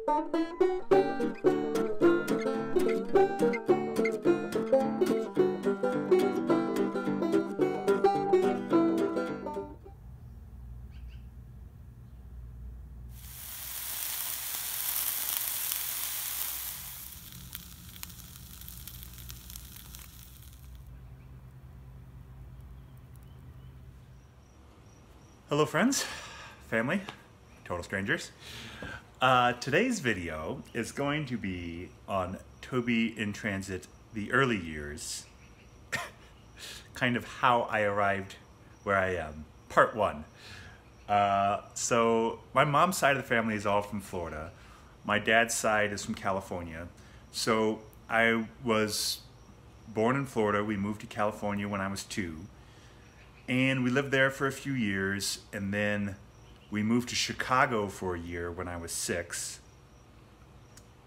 Hello friends, family, total strangers. Today's video is going to be on TobyInTransit, the early years, kind of how I arrived where I am, part one. So my mom's side of the family is all from Florida. My dad's side is from California. So I was born in Florida. We moved to California when I was 2. And we lived there for a few years, and then we moved to Chicago for a year when I was 6,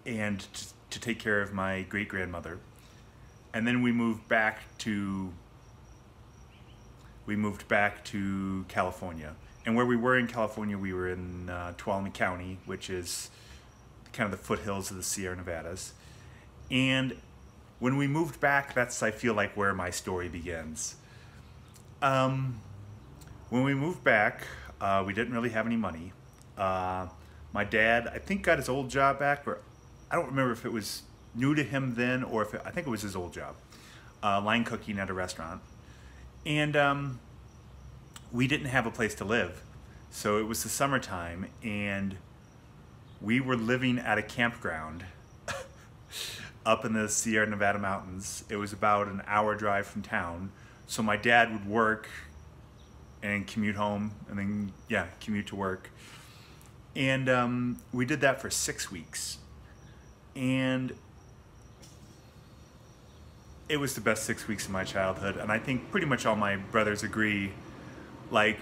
and to take care of my great-grandmother. And then we moved back to California. And where we were in California, we were in Tuolumne County, which is kind of the foothills of the Sierra Nevadas. And when we moved back, that's, I feel like, where my story begins. When we moved back, we didn't really have any money. My dad, I think, got his old job back, but I don't remember if it was new to him then or if I think it was his old job, line cooking at a restaurant. And we didn't have a place to live. So it was the summertime, and we were living at a campground up in the Sierra Nevada mountains. It was about an hour drive from town. So my dad would work and commute home, and then, yeah, commute to work. And we did that for 6 weeks. And it was the best 6 weeks of my childhood. And I think pretty much all my brothers agree, like,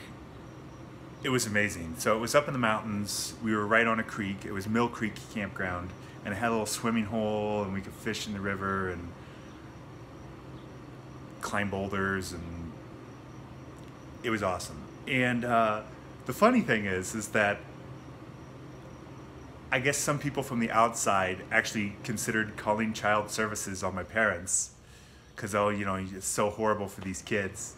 it was amazing. So it was up in the mountains. We were right on a creek. It was Mill Creek Campground. And it had a little swimming hole, and we could fish in the river and climb boulders, and it was awesome. And the funny thing is that I guess some people from the outside actually considered calling child services on my parents because, oh, you know, it's so horrible for these kids.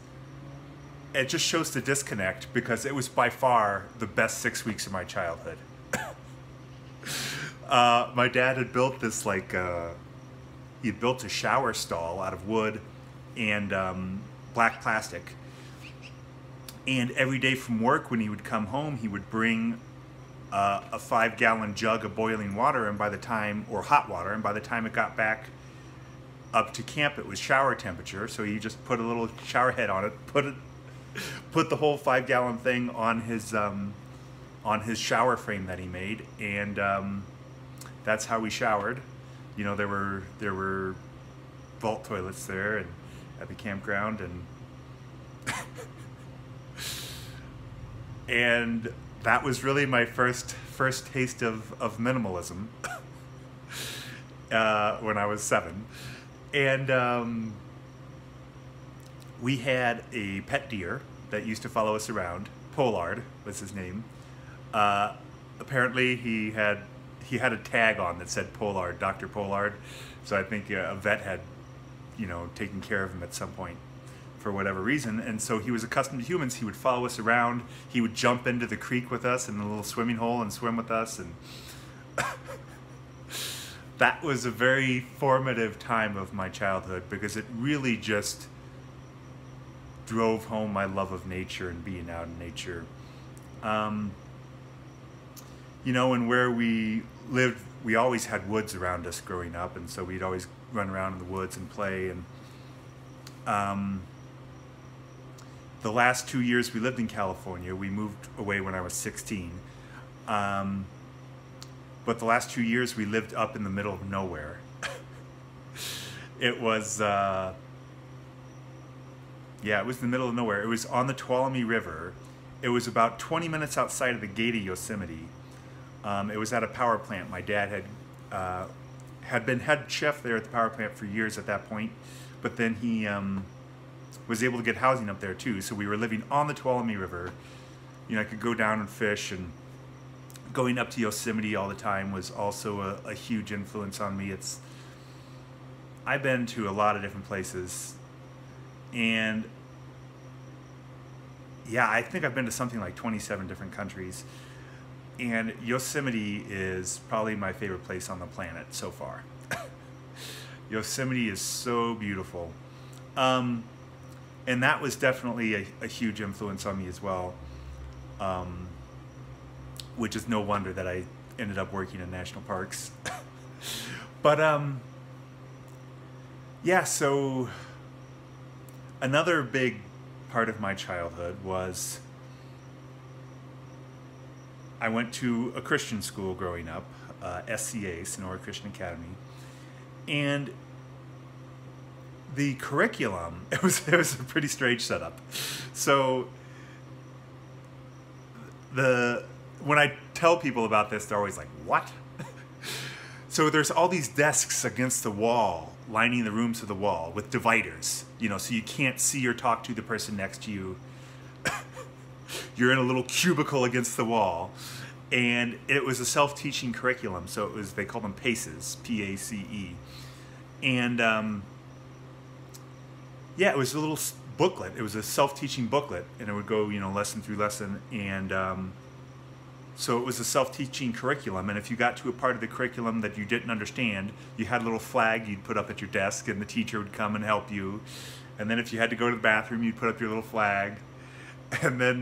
It just shows the disconnect, because it was by far the best 6 weeks of my childhood. My dad had built this, like, he had built a shower stall out of wood and black plastic. And every day from work, when he would come home, he would bring a 5-gallon jug of boiling water, and by the time, or hot water, and by the time it got back up to camp, it was shower temperature. So he just put a little shower head on it, put the whole 5-gallon thing on his shower frame that he made, and that's how we showered. You know, there were vault toilets there and at the campground, and that was really my first taste of minimalism when I was 7. And we had a pet deer that used to follow us around. Pollard was his name. Apparently he had a tag on that said Pollard, Dr. Pollard. So I think a vet had, you know, taken care of him at some point for whatever reason. And so he was accustomed to humans. He would follow us around. He would jump into the creek with us in the little swimming hole and swim with us. And that was a very formative time of my childhood, because it really just drove home my love of nature and being out in nature. You know, and where we lived, we always had woods around us growing up, and so we'd always run around in the woods and play. And the last 2 years we lived in California, we moved away when I was 16. But the last 2 years we lived up in the middle of nowhere. It was, yeah, it was in the middle of nowhere. It was on the Tuolumne River. It was about 20 minutes outside of the gate of Yosemite. It was at a power plant. My dad had been head chef there at the power plant for years at that point, but then he was able to get housing up there too. So we were living on the Tuolumne River. You know, I could go down and fish, and going up to Yosemite all the time was also a huge influence on me. I've been to a lot of different places, and yeah, I think I've been to something like 27 different countries, and Yosemite is probably my favorite place on the planet so far. Yosemite is so beautiful. And that was definitely a huge influence on me as well, which is no wonder that I ended up working in national parks. But yeah, so another big part of my childhood was I went to a Christian school growing up, SCA, Sonora Christian Academy, and the curriculum, it was a pretty strange setup. So when I tell people about this, they're always like, what? So there's all these desks against the wall, lining the rooms to the wall with dividers, you know, so you can't see or talk to the person next to you. You're in a little cubicle against the wall. And it was a self-teaching curriculum, so they called them PACEs, P-A-C-E. And yeah, it was a little booklet. It was a self-teaching booklet, and it would go, you know, lesson through lesson. And so it was a self-teaching curriculum, and if you got to a part of the curriculum that you didn't understand, you had a little flag you'd put up at your desk, and the teacher would come and help you. And then if you had to go to the bathroom, you'd put up your little flag. And then,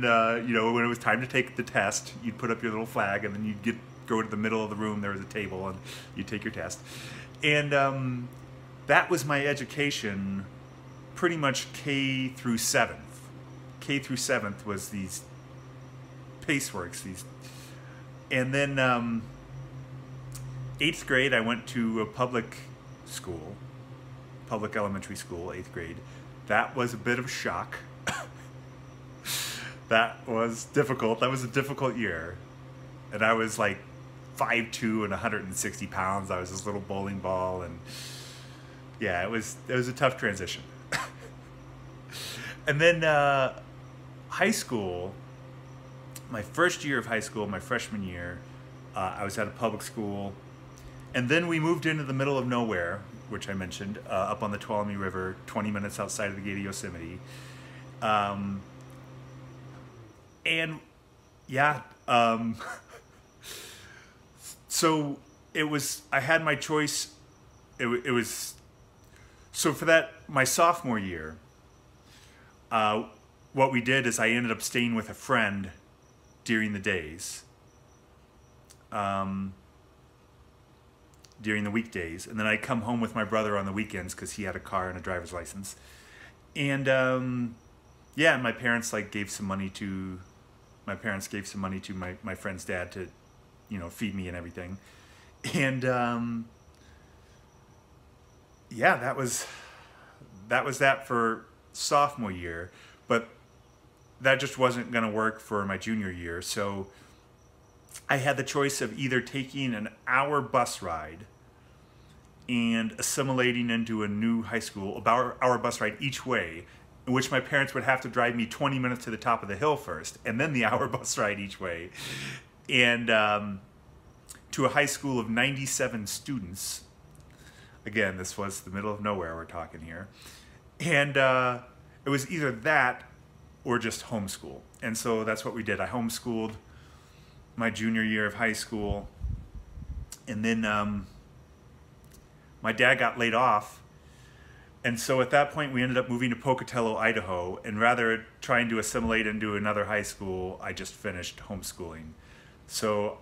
you know, when it was time to take the test, you'd put up your little flag, and then you'd go to the middle of the room, there was a table, and you'd take your test. And that was my education pretty much K through 7th. K through 7th was these paceworks, and then 8th grade I went to a public school, public elementary school, 8th grade. That was a bit of a shock. That was difficult. That was a difficult year. And I was like 5'2" and 160 pounds. I was this little bowling ball, and yeah, it was a tough transition. And then high school, my first year of high school, my freshman year, I was at a public school. And then we moved into the middle of nowhere, which I mentioned, up on the Tuolumne River, 20 minutes outside of the gate of Yosemite. And yeah, so I had my choice. It was, so for that, my sophomore year, what we did is I ended up staying with a friend during the days, during the weekdays, and then I'd come home with my brother on the weekends because he had a car and a driver's license. And yeah, my parents gave some money to my friend's dad to, you know, feed me and everything. And yeah, that was that for sophomore year, but that just wasn't going to work for my junior year. So I had the choice of either taking an hour bus ride and assimilating into a new high school, about hour bus ride each way, in which my parents would have to drive me 20 minutes to the top of the hill first, and then the hour bus ride each way, and to a high school of 97 students. Again, this was the middle of nowhere we're talking here. And it was either that or just homeschool. And so that's what we did. I homeschooled my junior year of high school. And then my dad got laid off. And so at that point, we ended up moving to Pocatello, Idaho. And rather trying to assimilate into another high school, I just finished homeschooling. So,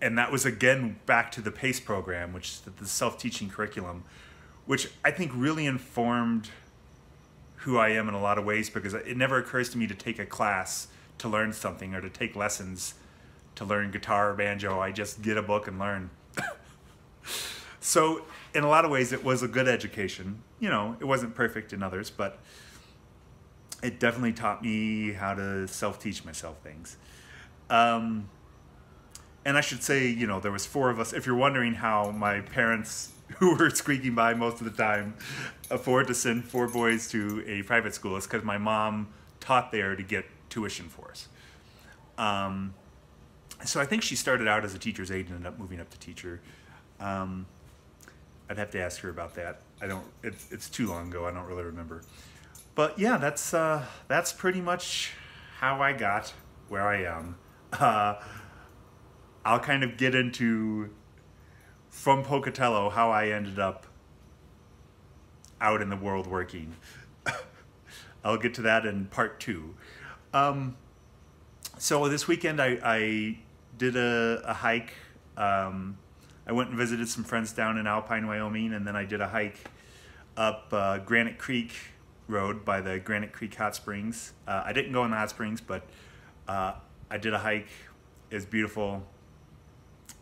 and that was again back to the PACE program, which is the self-teaching curriculum, which I think really informed who I am in a lot of ways, because it never occurs to me to take a class to learn something or to take lessons to learn guitar or banjo. I just get a book and learn. So in a lot of ways, it was a good education. You know, it wasn't perfect in others, but it definitely taught me how to self-teach myself things. And I should say, you know, there was 4 of us. If you're wondering how my parents, who were squeaking by most of the time, afford to send 4 boys to a private school, it's because my mom taught there to get tuition for us. So I think she started out as a teacher's aide and ended up moving up to teacher. I'd have to ask her about that. I don't. It's too long ago. I don't really remember. But yeah, that's pretty much how I got where I am. I'll kind of get into from Pocatello how I ended up out in the world working. I'll get to that in part 2. So this weekend I did a hike. I went and visited some friends down in Alpine, Wyoming, and then I did a hike up Granite Creek Road by the Granite Creek Hot Springs. I didn't go in the hot springs, but I did a hike. It was beautiful.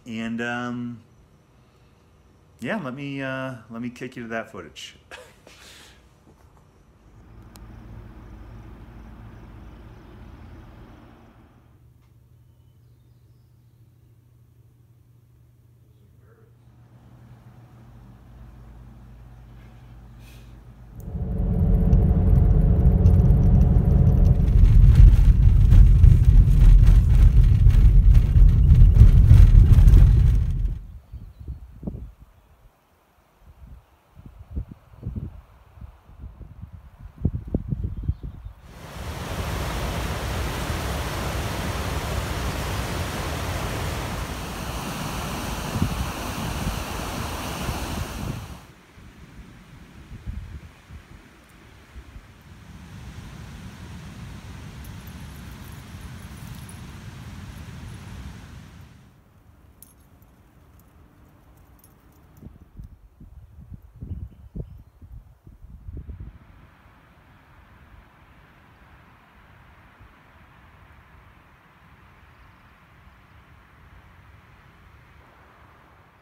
And yeah, let me kick you to that footage.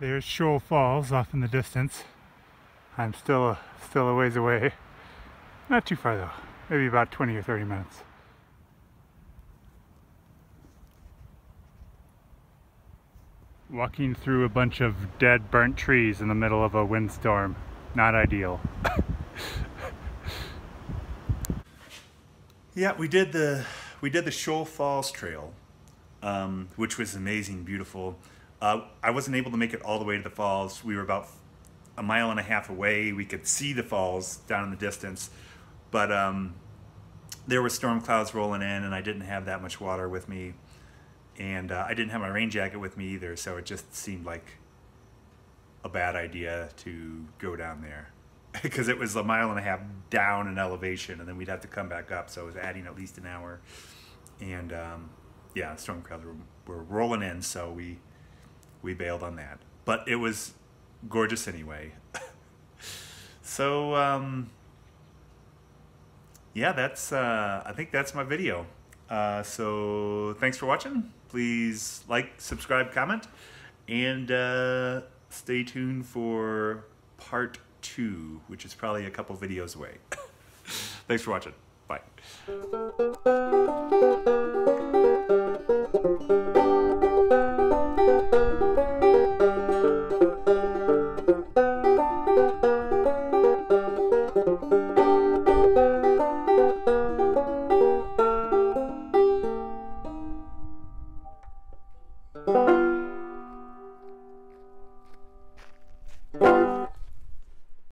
There's Shoal Falls off in the distance. I'm still a ways away. Not too far though, maybe about 20 or 30 minutes. Walking through a bunch of dead, burnt trees in the middle of a windstorm. Not ideal. Yeah, we did the Shoal Falls Trail, which was amazing, beautiful. I wasn't able to make it all the way to the falls. We were about a mile and a half away. We could see the falls down in the distance, but there were storm clouds rolling in, and I didn't have that much water with me, and I didn't have my rain jacket with me either, so it just seemed like a bad idea to go down there because it was a mile and a half down in elevation, and then we'd have to come back up, so it was adding at least an hour. And yeah, storm clouds were rolling in, so we bailed on that, but it was gorgeous anyway. So yeah, that's I think that's my video. So thanks for watching. Please like, subscribe, comment, and stay tuned for part 2, which is probably a couple videos away. Thanks for watching. Bye.